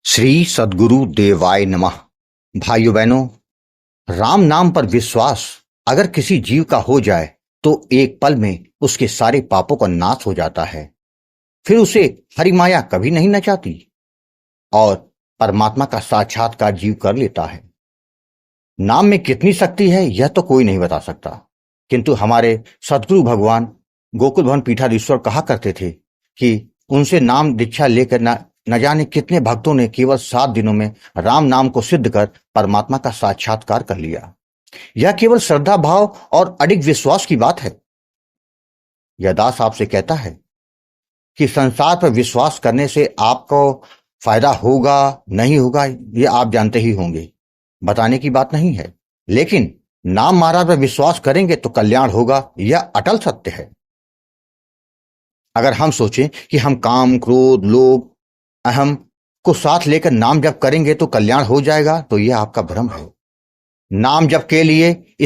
श्री सद्गुरु देवाय नमः। भाइयों बहनों, राम नाम पर विश्वास अगर किसी जीव का हो जाए तो एक पल में उसके सारे पापों का नाश हो जाता है। फिर उसे हरि माया कभी नहीं नचाती और परमात्मा का साक्षात्कार जीव कर लेता है। नाम में कितनी शक्ति है यह तो कोई नहीं बता सकता, किंतु हमारे सद्गुरु भगवान गोकुल भवन पीठाधीश्वर कहा करते थे कि उनसे नाम दीक्षा लेकर न जाने कितने भक्तों ने केवल 7 दिनों में राम नाम को सिद्ध कर परमात्मा का साक्षात्कार कर लिया। यह केवल श्रद्धा भाव और अडिग विश्वास की बात है। यह दास आपसे कहता है कि संसार पर विश्वास करने से आपको फायदा होगा नहीं होगा ये आप जानते ही होंगे, बताने की बात नहीं है, लेकिन नाम महाराज पर विश्वास करेंगे तो कल्याण होगा, यह अटल सत्य है। अगर हम सोचें कि हम काम, क्रोध, लोभ, अहम को साथ लेकर नाम जप करेंगे तो कल्याण हो जाएगा, तो यह आपका भ्रम है। नाम जप के लिए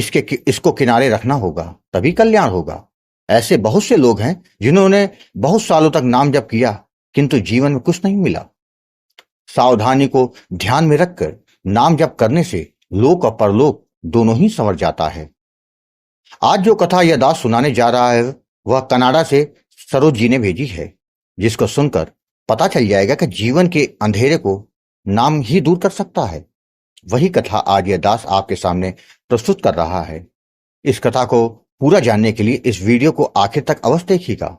इसको किनारे रखना होगा, तभी कल्याण होगा। ऐसे बहुत से लोग हैं जिन्होंने बहुत सालों तक नाम जप किया किंतु जीवन में कुछ नहीं मिला। सावधानी को ध्यान में रखकर नाम जप करने से लोक और परलोक दोनों ही संवर जाता है। आज जो कथा यह दास सुनाने जा रहा है वह कनाडा से सरोज जी ने भेजी है, जिसको सुनकर पता चल जाएगा कि जीवन के अंधेरे को नाम ही दूर कर सकता है। वही कथा आज यह दास आपके सामने प्रस्तुत कर रहा है। इस कथा को पूरा जानने के लिए इस वीडियो को आखिर तक अवश्य देखिएगा।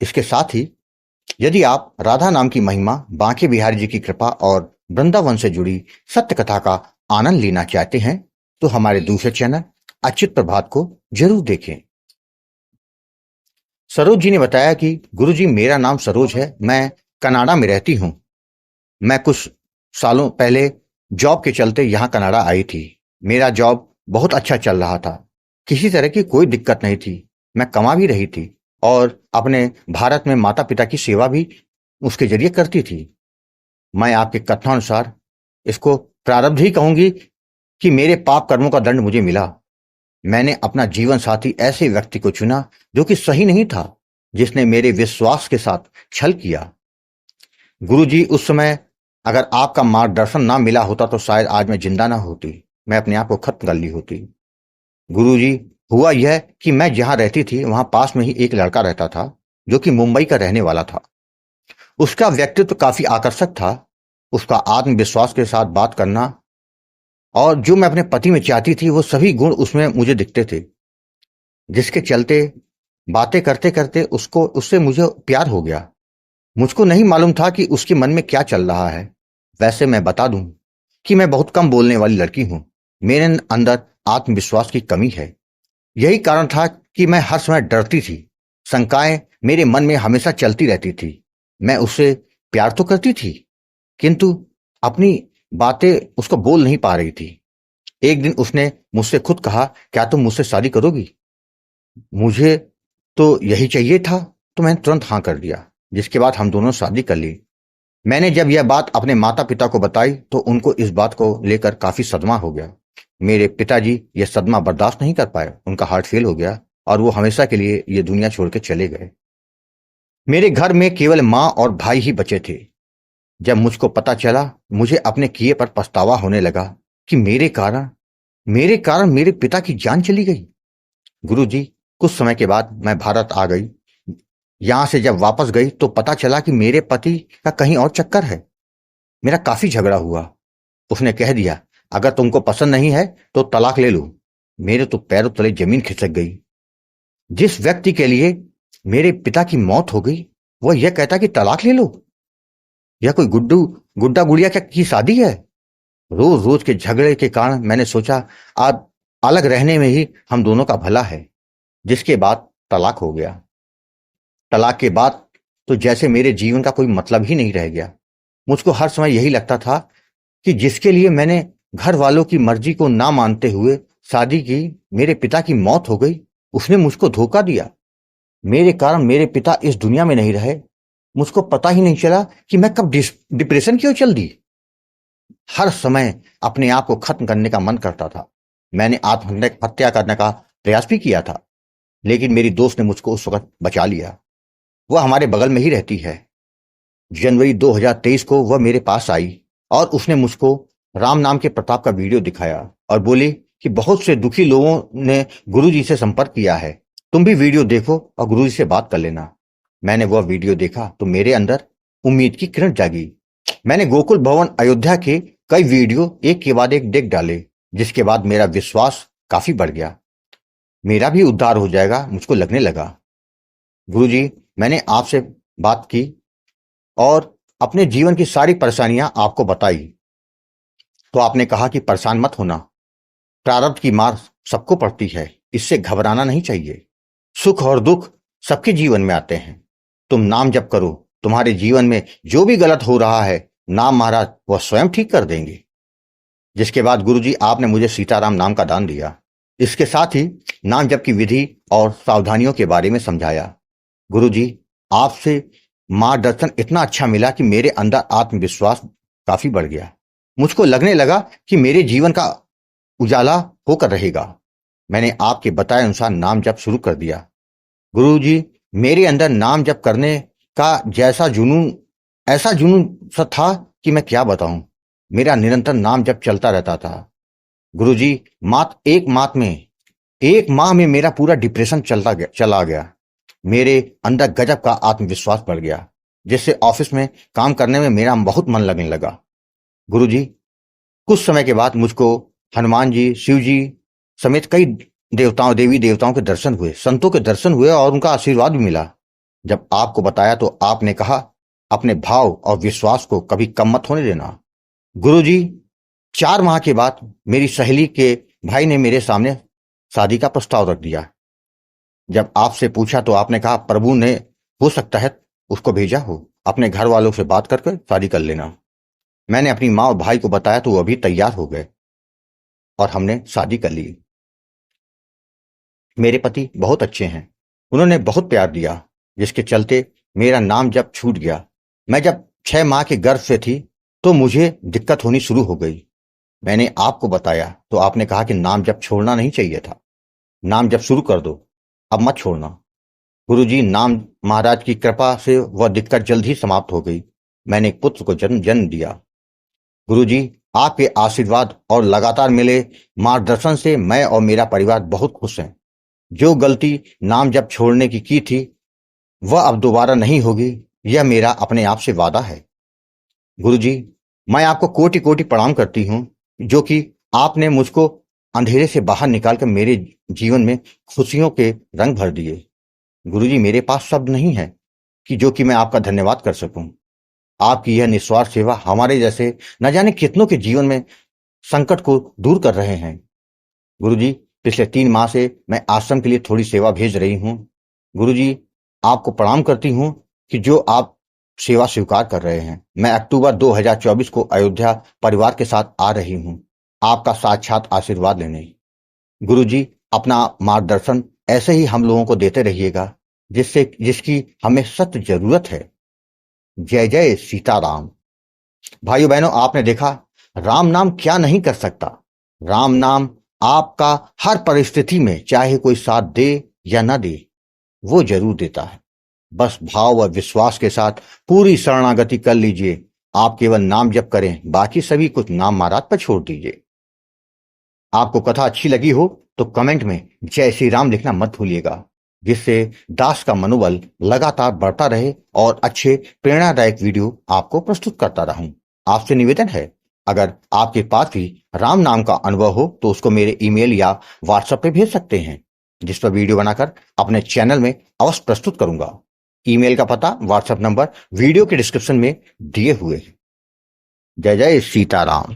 इसके साथ ही यदि आप राधा नाम की महिमा, बांके बिहारी जी की कृपा और वृंदावन से जुड़ी सत्य कथा का आनंद लेना चाहते हैं तो हमारे दूसरे चैनल अच्युत प्रभात को जरूर देखें। सरोज जी ने बताया कि गुरुजी मेरा नाम सरोज है, मैं कनाडा में रहती हूं। मैं कुछ सालों पहले जॉब के चलते यहां कनाडा आई थी। मेरा जॉब बहुत अच्छा चल रहा था, किसी तरह की कोई दिक्कत नहीं थी। मैं कमा भी रही थी और अपने भारत में माता पिता की सेवा भी उसके जरिए करती थी। मैं आपके कथनानुसार इसको प्रारब्ध ही कहूंगी कि मेरे पाप कर्मों का दंड मुझे मिला। मैंने अपना जीवन साथी ऐसे व्यक्ति को चुना जो कि सही नहीं था, जिसने मेरे विश्वास के साथ छल किया। गुरुजी, उस समय अगर आपका मार्गदर्शन ना मिला होता तो शायद आज मैं जिंदा ना होती, मैं अपने आप को खत्म कर ली होती। गुरुजी, हुआ यह कि मैं जहां रहती थी वहां पास में ही एक लड़का रहता था जो कि मुंबई का रहने वाला था। उसका व्यक्तित्व काफी आकर्षक था। उसका आत्मविश्वास के साथ बात करना और जो मैं अपने पति में चाहती थी वो सभी गुण उसमें मुझे दिखते थे, जिसके चलते बातें करते करते उससे मुझे प्यार हो गया। मुझको नहीं मालूम था कि उसके मन में क्या चल रहा है। वैसे मैं बता दूं कि मैं बहुत कम बोलने वाली लड़की हूं। मेरे अंदर आत्मविश्वास की कमी है। यही कारण था कि मैं हर समय डरती थी। शंकाएं मेरे मन में हमेशा चलती रहती थी। मैं उससे प्यार तो करती थी किंतु अपनी बातें उसको बोल नहीं पा रही थी। एक दिन उसने मुझसे खुद कहा, क्या तुम मुझसे शादी करोगी? मुझे तो यही चाहिए था, तो मैंने तुरंत हाँ कर दिया, जिसके बाद हम दोनों शादी कर ली। मैंने जब यह बात अपने माता पिता को बताई तो उनको इस बात को लेकर काफी सदमा हो गया। मेरे पिताजी यह सदमा बर्दाश्त नहीं कर पाए, उनका हार्ट फेल हो गया और वो हमेशा के लिए ये दुनिया छोड़ के चले गए। मेरे घर में केवल माँ और भाई ही बचे थे। जब मुझको पता चला, मुझे अपने किए पर पछतावा होने लगा कि मेरे कारण मेरे पिता की जान चली गई। गुरुजी, कुछ समय के बाद मैं भारत आ गई। यहां से जब वापस गई तो पता चला कि मेरे पति का कहीं और चक्कर है। मेरा काफी झगड़ा हुआ। उसने कह दिया, अगर तुमको पसंद नहीं है तो तलाक ले लो। मेरे तो पैरों तले जमीन खिसक गई। जिस व्यक्ति के लिए मेरे पिता की मौत हो गई वह यह कहता कि तलाक ले लो। यह कोई गुड्डा गुड़िया क्या की शादी है? रोज रोज के झगड़े के कारण मैंने सोचा आज अलग रहने में ही हम दोनों का भला है, जिसके बाद तलाक हो गया। तलाक के बाद तो जैसे मेरे जीवन का कोई मतलब ही नहीं रह गया। मुझको हर समय यही लगता था कि जिसके लिए मैंने घर वालों की मर्जी को ना मानते हुए शादी की, मेरे पिता की मौत हो गई। उसने मुझको धोखा दिया। मेरे कारण मेरे पिता इस दुनिया में नहीं रहे। मुझको पता ही नहीं चला कि मैं कब डिप्रेशन क्यों चल दी। हर समय अपने आप को खत्म करने का मन करता था। मैंने आत्महत्या करने का प्रयास भी किया था, लेकिन मेरी दोस्त ने मुझको उस वक्त बचा लिया। वह हमारे बगल में ही रहती है। जनवरी 2023 को वह मेरे पास आई और उसने मुझको राम नाम के प्रताप का वीडियो दिखाया और बोली कि बहुत से दुखी लोगों ने गुरुजी से संपर्क किया है, तुम भी वीडियो देखो और गुरुजी से बात कर लेना। मैंने वह वीडियो देखा तो मेरे अंदर उम्मीद की किरण जागी। मैंने गोकुल भवन अयोध्या के कई वीडियो एक के बाद एक देख डाले, जिसके बाद मेरा विश्वास काफी बढ़ गया। मेरा भी उद्धार हो जाएगा मुझको लगने लगा। गुरुजी, मैंने आपसे बात की और अपने जीवन की सारी परेशानियां आपको बताई, तो आपने कहा कि परेशान मत होना, प्रारब्ध की मार सबको पड़ती है, इससे घबराना नहीं चाहिए। सुख और दुख सबके जीवन में आते हैं, तुम नाम जप करो, तुम्हारे जीवन में जो भी गलत हो रहा है नाम महाराज वह स्वयं ठीक कर देंगे। जिसके बाद गुरुजी आपने मुझे सीताराम नाम का दान दिया। इसके साथ ही नाम जप की विधि और सावधानियों के बारे में समझाया। गुरुजी, आपसे मार्गदर्शन इतना अच्छा मिला कि मेरे अंदर आत्मविश्वास काफी बढ़ गया। मुझको लगने लगा कि मेरे जीवन का उजाला होकर रहेगा। मैंने आपके बताए अनुसार नाम जप शुरू कर दिया। गुरुजी, मेरे अंदर नाम जप करने का ऐसा जुनून सा था कि मैं क्या बताऊं। मेरा निरंतर नाम जप चलता रहता था। गुरुजी, एक माह में मेरा पूरा डिप्रेशन चला गया। मेरे अंदर गजब का आत्मविश्वास बढ़ गया, जिससे ऑफिस में काम करने में मेरा बहुत मन लगने लगा। गुरुजी, कुछ समय के बाद मुझको हनुमान जी, शिव जी समेत कई देवी देवताओं के दर्शन हुए, संतों के दर्शन हुए और उनका आशीर्वाद भी मिला। जब आपको बताया तो आपने कहा अपने भाव और विश्वास को कभी कम मत होने देना। गुरुजी, 4 माह के बाद मेरी सहेली के भाई ने मेरे सामने शादी का प्रस्ताव रख दिया। जब आपसे पूछा तो आपने कहा प्रभु ने हो सकता है उसको भेजा हो, अपने घर वालों से बात करके शादी कर लेना। मैंने अपनी माँ और भाई को बताया तो वो भी तैयार हो गए और हमने शादी कर ली। मेरे पति बहुत अच्छे हैं, उन्होंने बहुत प्यार दिया, जिसके चलते मेरा नाम जब छूट गया। मैं जब 6 माह के गर्भ से थी तो मुझे दिक्कत होनी शुरू हो गई। मैंने आपको बताया तो आपने कहा कि नाम जब छोड़ना नहीं चाहिए था, नाम जब शुरू कर दो, अब मत छोड़ना। गुरुजी, नाम महाराज की कृपा से वह दिक्कत जल्द ही समाप्त हो गई। मैंने एक पुत्र को जन्म दिया। गुरुजी, आपके आशीर्वाद और लगातार मिले मार्गदर्शन से मैं और मेरा परिवार बहुत खुश हैं। जो गलती नाम जब छोड़ने की थी वह अब दोबारा नहीं होगी, यह मेरा अपने आप से वादा है। गुरुजी, मैं आपको कोटि कोटि प्रणाम करती हूँ, जो कि आपने मुझको अंधेरे से बाहर निकालकर मेरे जीवन में खुशियों के रंग भर दिए। गुरुजी, मेरे पास शब्द नहीं है कि मैं आपका धन्यवाद कर सकूं। आपकी यह निस्वार्थ सेवा हमारे जैसे न जाने कितनों के जीवन में संकट को दूर कर रहे हैं। गुरुजी, पिछले 3 माह से मैं आश्रम के लिए थोड़ी सेवा भेज रही हूँ। गुरुजी, आपको प्रणाम करती हूँ कि जो आप सेवा स्वीकार कर रहे हैं। मैं अक्टूबर 2024 को अयोध्या परिवार के साथ आ रही हूँ आपका साक्षात आशीर्वाद लेने। गुरुजी, अपना मार्गदर्शन ऐसे ही हम लोगों को देते रहिएगा, जिसकी हमें सख्त जरूरत है। जय जय सीताराम। भाइयों बहनों, आपने देखा राम नाम क्या नहीं कर सकता। राम नाम आपका हर परिस्थिति में चाहे कोई साथ दे या ना दे, वो जरूर देता है। बस भाव और विश्वास के साथ पूरी शरणागति कर लीजिए। आप केवल नाम जप करें, बाकी सभी कुछ नाम महाराज पर छोड़ दीजिए। आपको कथा अच्छी लगी हो तो कमेंट में जय श्री राम लिखना मत भूलिएगा, जिससे दास का मनोबल लगातार बढ़ता रहे और अच्छे प्रेरणादायक वीडियो आपको प्रस्तुत करता रहूं। आपसे निवेदन है, अगर आपके पास भी राम नाम का अनुभव हो तो उसको मेरे ईमेल या व्हाट्सएप पे भेज सकते हैं, जिस पर वीडियो बनाकर अपने चैनल में अवश्य प्रस्तुत करूंगा। ईमेल का पता, व्हाट्सएप नंबर वीडियो के डिस्क्रिप्शन में दिए हुए हैं। जय जय सीताराम।